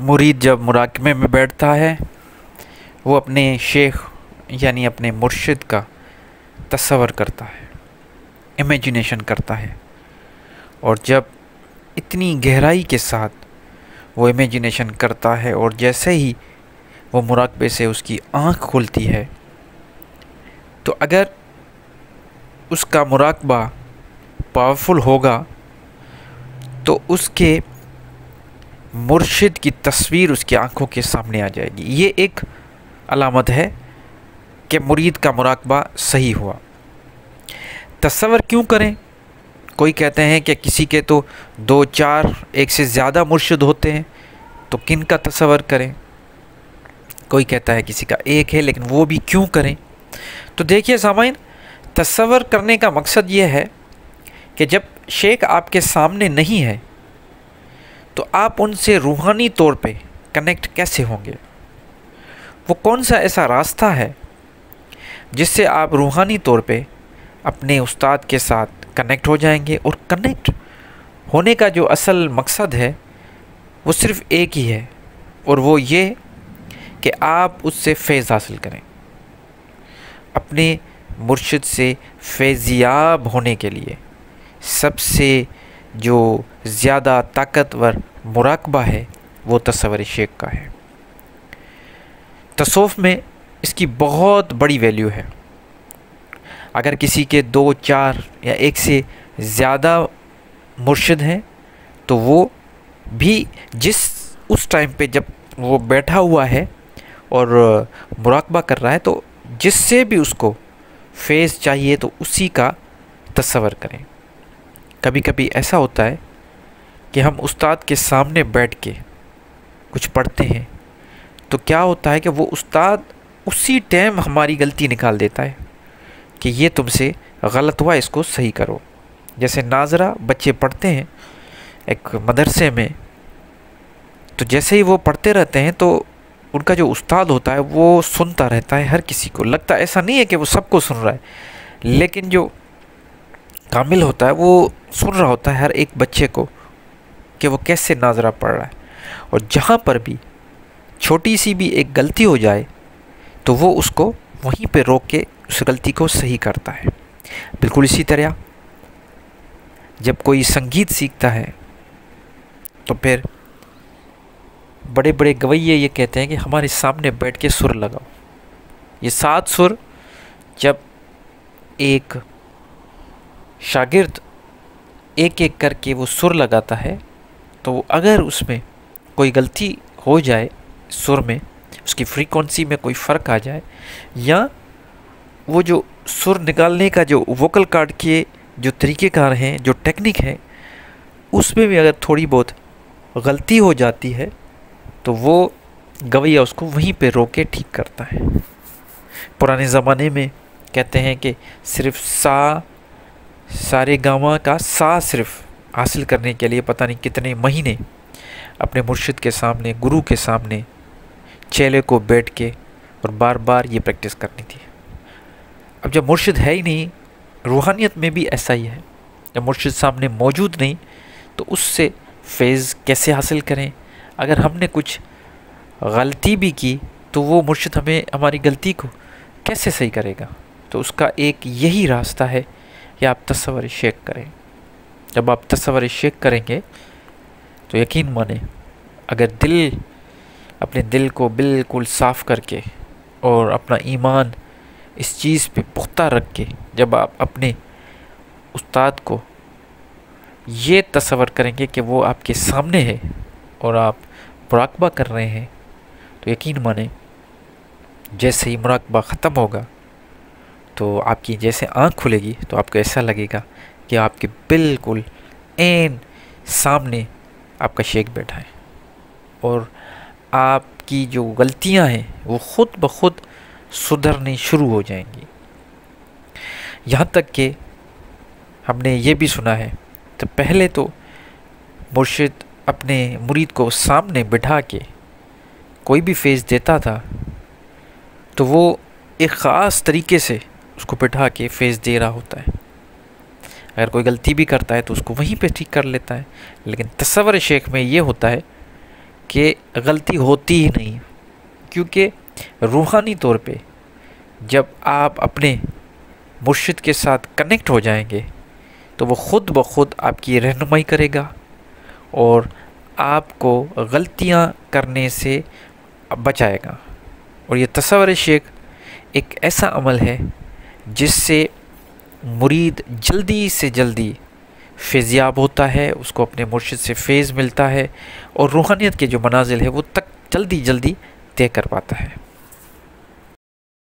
मुरीद जब मुराकबे में बैठता है वो अपने शेख यानी अपने मुर्शिद का तस्वर करता है, इमेजिनेशन करता है। और जब इतनी गहराई के साथ वो इमेजिनेशन करता है और जैसे ही वो मुराकबे से उसकी आँख खुलती है, तो अगर उसका मुराकबा पावरफुल होगा तो उसके मुर्शिद की तस्वीर उसकी आंखों के सामने आ जाएगी। ये एक अलामत है कि मुरीद का मुराकबा सही हुआ। तस्वर क्यों करें? कोई कहते हैं कि किसी के तो 2, 4, एक से ज़्यादा मुर्शिद होते हैं, तो किन का तस्वर करें? कोई कहता है किसी का एक है, लेकिन वो भी क्यों करें? तो देखिए सामाइन, तस्वर करने का मकसद ये है कि जब शेख आपके सामने नहीं है तो आप उनसे रूहानी तौर पे कनेक्ट कैसे होंगे? वो कौन सा ऐसा रास्ता है जिससे आप रूहानी तौर पे अपने उस्ताद के साथ कनेक्ट हो जाएंगे? और कनेक्ट होने का जो असल मकसद है वो सिर्फ़ एक ही है, और वो ये कि आप उससे फैज़ हासिल करें। अपने मुर्शिद से फैज़याब होने के लिए सबसे जो ज़्यादा ताकतवर मुराकबा है वो तस्वर शेख का है। तसव्वुफ़ में इसकी बहुत बड़ी वैल्यू है। अगर किसी के 2, 4 या एक से ज़्यादा मुर्शिद हैं तो वो भी उस टाइम पे जब वो बैठा हुआ है और मुराकबा कर रहा है, तो जिससे भी उसको फेज़ चाहिए तो उसी का तस्वर करें। कभी कभी ऐसा होता है कि हम उस्ताद के सामने बैठ के कुछ पढ़ते हैं, तो क्या होता है कि वो उस्ताद उसी टाइम हमारी गलती निकाल देता है कि ये तुमसे गलत हुआ, इसको सही करो। जैसे नाजरा बच्चे पढ़ते हैं एक मदरसे में, तो जैसे ही वो पढ़ते रहते हैं तो उनका जो उस्ताद होता है वो सुनता रहता है। हर किसी को लगता है, ऐसा नहीं है कि वो सबको सुन रहा है, लेकिन जो कामिल होता है वो सुन रहा होता है हर एक बच्चे को कि वो कैसे नाजरा पढ़ रहा है। और जहाँ पर भी छोटी सी भी एक गलती हो जाए तो वो उसको वहीं पे रोक के उस गलती को सही करता है। बिल्कुल इसी तरह जब कोई संगीत सीखता है तो फिर बड़े बड़े गवैये ये कहते हैं कि हमारे सामने बैठ के सुर लगाओ। ये 7 सुर जब एक शागिर्द एक एक करके वो सुर लगाता है, तो अगर उसमें कोई गलती हो जाए, सुर में उसकी फ्रीक्वेंसी में कोई फ़र्क आ जाए, या वो जो सुर निकालने का जो वोकल कार्ड के जो तरीक़ेकार हैं, जो टेक्निक है, उसमें भी अगर थोड़ी बहुत गलती हो जाती है तो वो गवैया उसको वहीं पे रोक के ठीक करता है। पुराने ज़माने में कहते हैं कि सिर्फ सारे गामा का सा सिर्फ हासिल करने के लिए पता नहीं कितने महीने अपने मुर्शिद के सामने, गुरु के सामने चेले को बैठ के और बार बार ये प्रैक्टिस करनी थी। अब जब मुर्शिद है ही नहीं, रूहानियत में भी ऐसा ही है, जब मुर्शिद सामने मौजूद नहीं तो उससे फैज़ कैसे हासिल करें? अगर हमने कुछ गलती भी की तो वो मुर्शिद हमें हमारी गलती को कैसे सही करेगा? तो उसका एक यही रास्ता है कि आप तस्वर शेख करें। जब आप तस्वर शेख करेंगे तो यकीन माने, अगर अपने दिल को बिल्कुल साफ़ करके और अपना ईमान इस चीज़ पे पुख्ता रख के जब आप अपने उस्ताद को ये तस्वर करेंगे कि वो आपके सामने है और आप मुराकबा कर रहे हैं, तो यकीन माने जैसे ही मुराकबा ख़त्म होगा तो आपकी जैसे आँख खुलेगी तो आपको ऐसा लगेगा कि आपके बिल्कुल ऐन सामने आपका शेख बैठा है, और आपकी जो गलतियां हैं वो ख़ुद ब खुद सुधरनी शुरू हो जाएंगी। यहाँ तक कि हमने ये भी सुना है, तो पहले तो मुर्शिद अपने मुरीद को सामने बिठा के कोई भी फेज़ देता था तो वो एक ख़ास तरीके से उसको बिठा के फेज़ दे रहा होता है। अगर कोई गलती भी करता है तो उसको वहीं पे ठीक कर लेता है। लेकिन तस्वर शेख में ये होता है कि गलती होती ही नहीं, क्योंकि रूहानी तौर पे जब आप अपने मुर्शिद के साथ कनेक्ट हो जाएंगे तो वो ख़ुद ब खुद आपकी रहनुमाई करेगा और आपको गलतियां करने से बचाएगा। और ये तसव्वुर शेख एक ऐसा अमल है जिससे मुरीद जल्दी से जल्दी फैज़याब होता है, उसको अपने मुर्शिद से फैज़ मिलता है और रूहानियत के जो मनाजिल है वो तक जल्दी जल्दी तय कर पाता है।